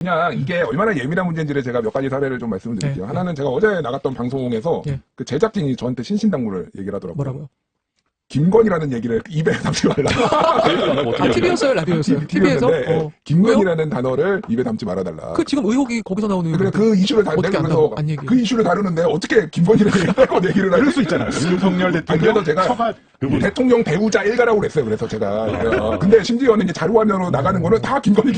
그냥 이게 얼마나 예민한 문제인지를 제가 몇 가지 사례를 좀 말씀을 드릴게요. 하나는 제가 어제 나갔던 방송에서 그 제작진이 저한테 신신당부를 얘기를 하더라고요. 뭐라고요? 김건희라는 얘기를 입에 담지 말라. TV였어요, 라디오였어요. TV에서? 김건희라는 단어를 입에 담지 말아달라. 그 지금 의혹이 거기서 나오는. 그래 그 이슈를 다루면서 그 이슈를 다루는데 어떻게 김건희를 얘기를 할 수 있잖아요. 윤석열 대통령 제가 대통령 배우자 일가라고 그랬어요. 그래서 제가 근데 심지어는 이제 자료화면으로 나가는 거는 다 김건희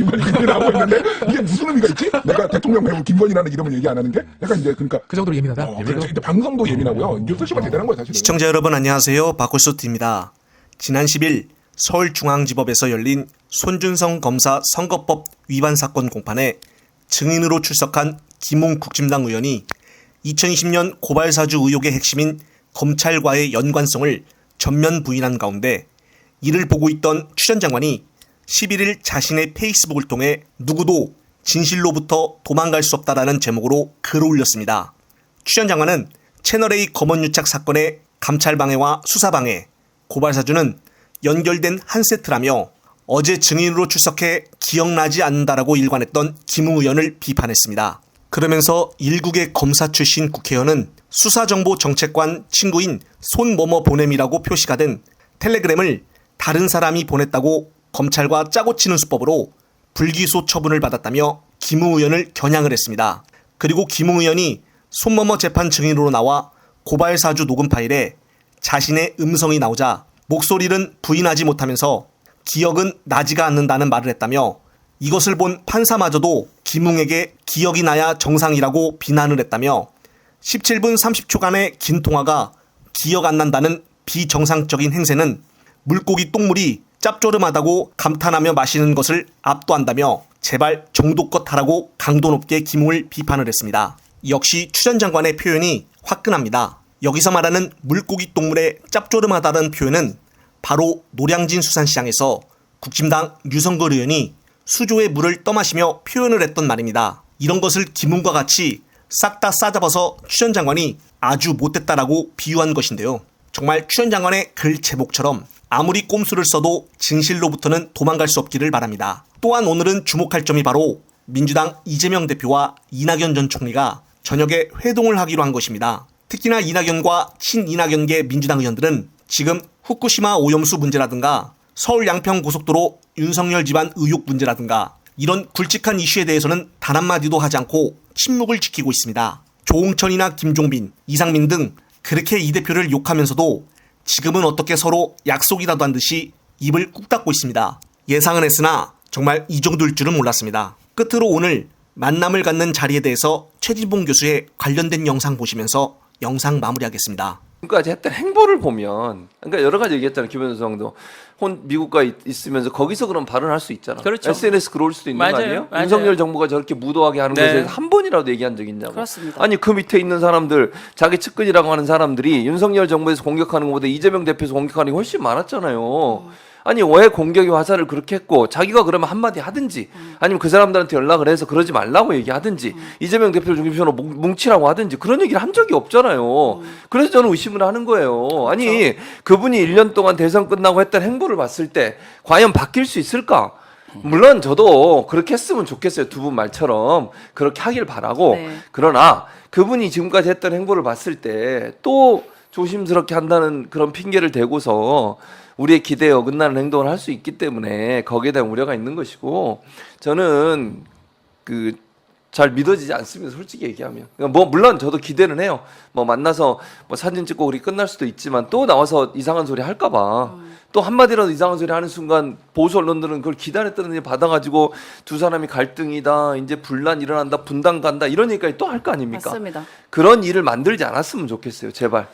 나오고 있는데 이게 무슨 의미가 있지? 내가 대통령 배우 김건희라는 이름을 얘기 안 하는 게 약간 이제 그러니까 그 정도로 예민하다. 근데 방송도 예민하고요. 뉴스쇼가 대단한 거예요, 사실. 시청자 여러분 안녕하세요. 박호수TV입니다. 지난 10일 서울중앙지법에서 열린 손준성 검사 선거법 위반 사건 공판에 증인으로 출석한 김웅 국진당 의원이 2020년 고발사주 의혹의 핵심인 검찰과의 연관성을 전면 부인한 가운데 이를 보고 있던 추 전 장관이 11일 자신의 페이스북을 통해 누구도 진실로부터 도망갈 수 없다라는 제목으로 글을 올렸습니다. 추 전 장관은 채널A 검언유착 사건의 감찰방해와 수사방해, 고발사주는 연결된 한 세트라며 어제 증인으로 출석해 기억나지 않는다라고 일관했던 김웅 의원을 비판했습니다. 그러면서 일국의 검사 출신 국회의원은 수사정보정책관 친구인 손뭐뭐 보냄이라고 표시가 된 텔레그램을 다른 사람이 보냈다고 검찰과 짜고 치는 수법으로 불기소 처분을 받았다며 김웅 의원을 겨냥을 했습니다. 그리고 김웅 의원이 손뭐뭐 재판 증인으로 나와 고발사주 녹음 파일에 자신의 음성이 나오자 목소리는 부인하지 못하면서 기억은 나지가 않는다는 말을 했다며 이것을 본 판사마저도 김웅에게 기억이 나야 정상이라고 비난을 했다며 17분 30초간의 긴 통화가 기억 안 난다는 비정상적인 행세는 물고기 똥물이 짭조름하다고 감탄하며 마시는 것을 압도한다며 제발 정도껏 하라고 강도 높게 김웅을 비판을 했습니다. 역시 추 전 장관의 표현이 화끈합니다. 여기서 말하는 물고기 똥물에 짭조름하다는 표현은 바로 노량진 수산시장에서 국진당 유성걸 의원이 수조의 물을 떠마시며 표현을 했던 말입니다. 이런 것을 김웅과 같이 싹 다 싸잡아서 추 전 장관이 아주 못됐다라고 비유한 것인데요. 정말 추 전 장관의 글 제목처럼 아무리 꼼수를 써도 진실로부터는 도망갈 수 없기를 바랍니다. 또한 오늘은 주목할 점이 바로 민주당 이재명 대표와 이낙연 전 총리가 저녁에 회동을 하기로 한 것입니다. 특히나 이낙연과 친이낙연계 민주당 의원들은 지금 후쿠시마 오염수 문제라든가 서울 양평고속도로 윤석열 집안 의혹 문제라든가 이런 굵직한 이슈에 대해서는 단 한마디도 하지 않고 침묵을 지키고 있습니다. 조홍천이나 김종빈, 이상민 등 그렇게 이 대표를 욕하면서도 지금은 어떻게 서로 약속이라도 한 듯이 입을 꾹 닫고 있습니다. 예상은 했으나 정말 이 정도일 줄은 몰랐습니다. 끝으로 오늘 만남을 갖는 자리에 대해서 최진봉 교수의 관련된 영상 보시면서 영상 마무리하겠습니다. 지금까지 했던 행보를 보면, 그러니까 여러 가지 얘기했잖아요. 김현수 성도 미국가 있으면서 거기서 그럼 발언할 수 있잖아. 그렇죠. SNS 글 올 수도 있는 맞아요. 거 아니에요? 맞아요. 윤석열 정부가 저렇게 무도하게 하는 네. 것에 대해서 한 번이라도 얘기한 적 있냐고. 그렇습니다. 아니 그 밑에 있는 사람들, 자기 측근이라고 하는 사람들이 윤석열 정부에서 공격하는 것보다 이재명 대표에서 공격하는 게 훨씬 많았잖아요. 아니 왜 공격의 화살을 그렇게 했고 자기가 그러면 한마디 하든지 아니면 그 사람들한테 연락을 해서 그러지 말라고 얘기하든지 이재명 대표를 중심으로 뭉치라고 하든지 그런 얘기를 한 적이 없잖아요. 그래서 저는 의심을 하는 거예요. 아니 그렇죠. 그분이 1년 동안 대선 끝나고 했던 행보를 봤을 때 과연 바뀔 수 있을까? 물론 저도 그렇게 했으면 좋겠어요. 두 분 말처럼 그렇게 하길 바라고. 네. 그러나 그분이 지금까지 했던 행보를 봤을 때 또 조심스럽게 한다는 그런 핑계를 대고서 우리의 기대에 어긋나는 행동을 할 수 있기 때문에 거기에 대한 우려가 있는 것이고 저는 잘 믿어지지 않습니다. 솔직히 얘기하면. 그러니까 뭐 물론 저도 기대는 해요. 뭐 만나서 뭐 사진 찍고 우리 끝날 수도 있지만 또 나와서 이상한 소리 할까 봐. 또 한마디라도 이상한 소리 하는 순간 보수 언론들은 그걸 기다렸다는 얘기 받아가지고 두 사람이 갈등이다, 이제 분란 일어난다, 분당 간다 이런 얘기까지 또 할 거 아닙니까? 맞습니다. 그런 일을 만들지 않았으면 좋겠어요. 제발.